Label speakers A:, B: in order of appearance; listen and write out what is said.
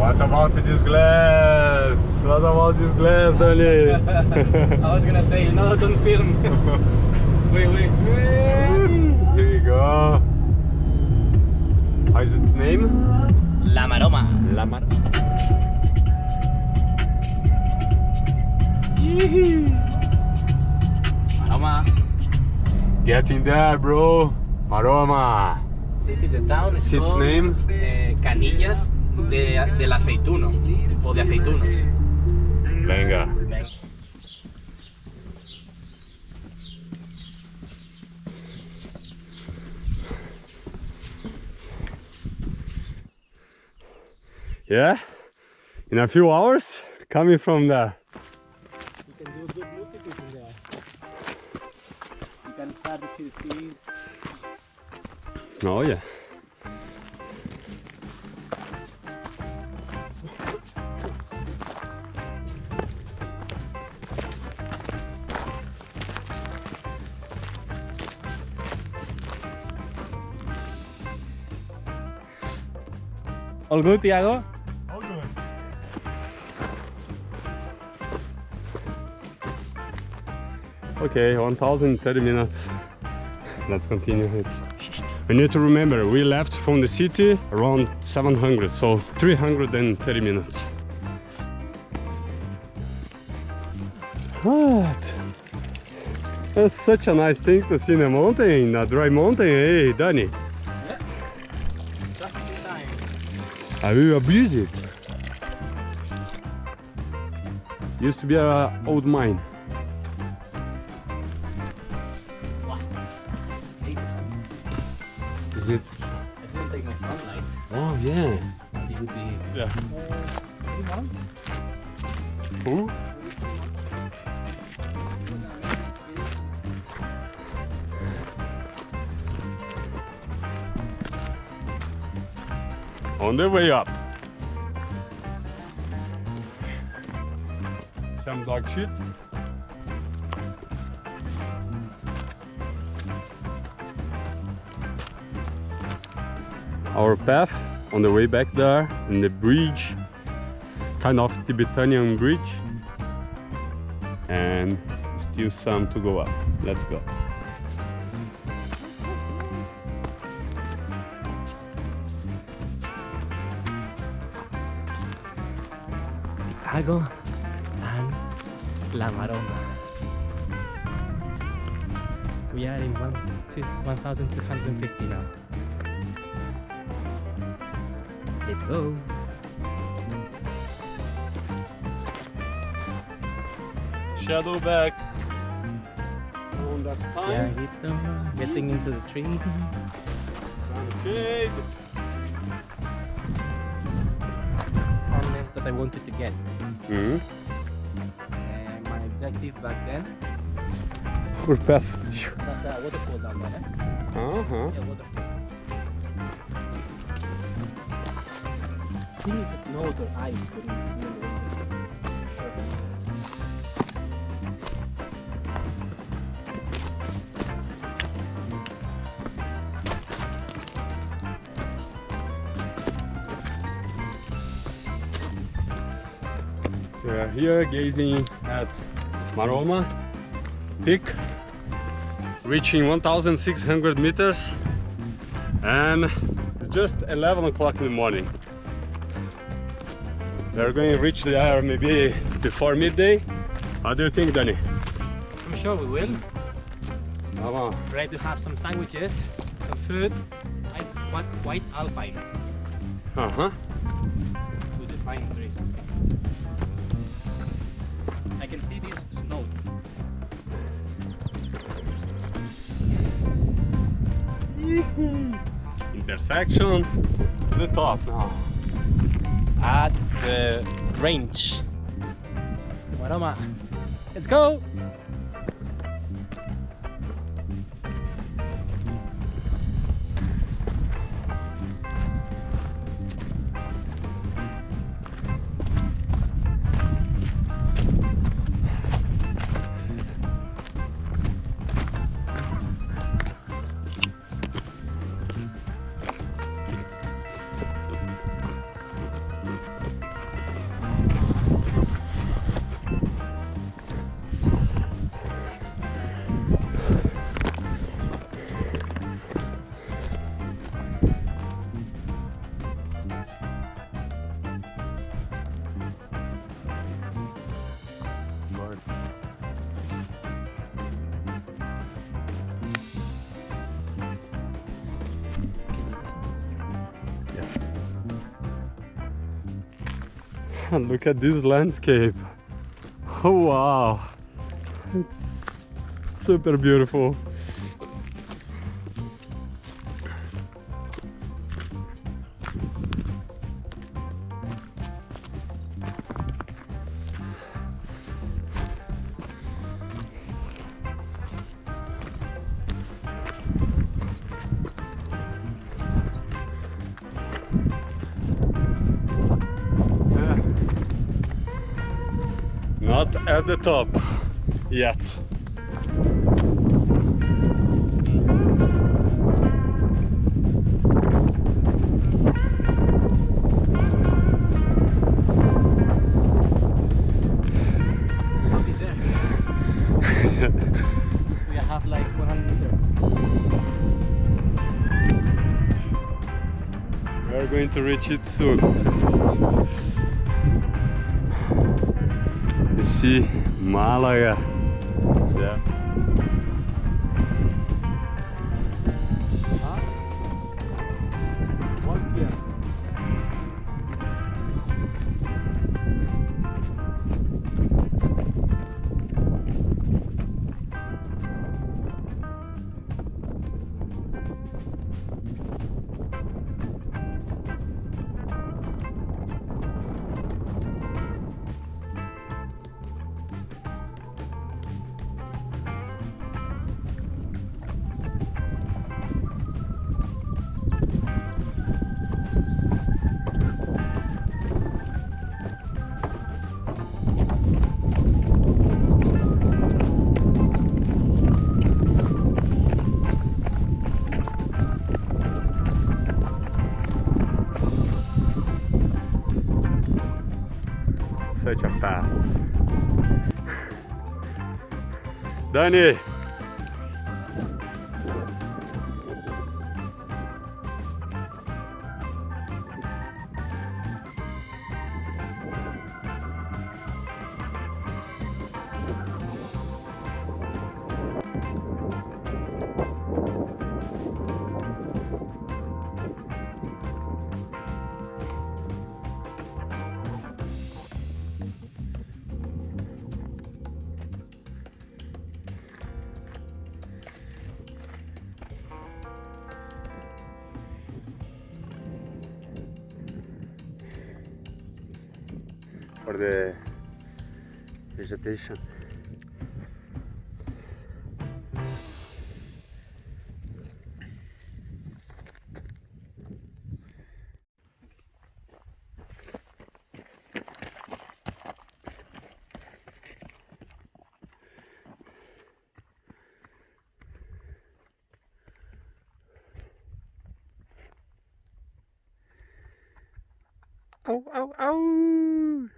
A: What about this glass? What about this glass, Dani?
B: I was gonna say, no, don't film. Wait.
A: Here we go. How is its name?
B: La Maroma.
A: La Maroma.
B: Maroma.
A: Getting there, bro. Maroma.
B: City, the town is
A: Its
B: called
A: name?
B: Canillas del Aceituno, o de Aceitunos.
A: Venga. Yeah, in a few hours, coming from the...
B: You can do good multitude in there. You can start to see the sea.
A: Oh yeah.
B: All good, Tiago?
A: All good. Okay, 1030 minutes. Let's continue it. We need to remember, we left from the city around 700, so 330 minutes. What? That's such a nice thing to see in a mountain, a dry mountain, hey, Dani.
B: Yeah. Just in time.
A: I will abuse it. Used to be an old mine. Is it?
B: I didn't take my sunlight.
A: Oh yeah.
B: It would be...
A: Yeah. Who? On the way up. Some dog shit. Our path on the way back there in the bridge, kind of Tibetan bridge, and still some to go up. Let's go.
B: Tiago and La Maroma. We are in 1,250 now. Let's go.
A: Shadow back on that
B: Yeah,
A: time.
B: getting into the tree.
A: Okay.
B: Content that I wanted to get.
A: Mm-hmm.
B: My objective back then
A: Our path.
B: was a waterfall down there.
A: Uh-huh.
B: Yeah, waterfall. I think it's snow or ice putting this in the winter. Sure.
A: So we are here gazing at Maroma peak, reaching 1,600 meters, and it's just 11 o'clock in the morning. We're going to reach there maybe before midday. What do you think, Dani?
B: I'm sure we will.
A: Come on.
B: Ready to have some sandwiches, some food. White alpine
A: Uh-huh.
B: with the pine trees and stuff. I can see this snow.
A: Intersection to the top now.
B: At the range. Maroma, let's go!
A: And look at this landscape. Oh wow, it's super beautiful. Not at the top yet.
B: Top is there. We have like 100 meters.
A: We are going to reach it soon. You see Málaga. Yeah.
B: Huh? 1 p.m.
A: Such a path. Dani! For the vegetation. Ow, ow, ow!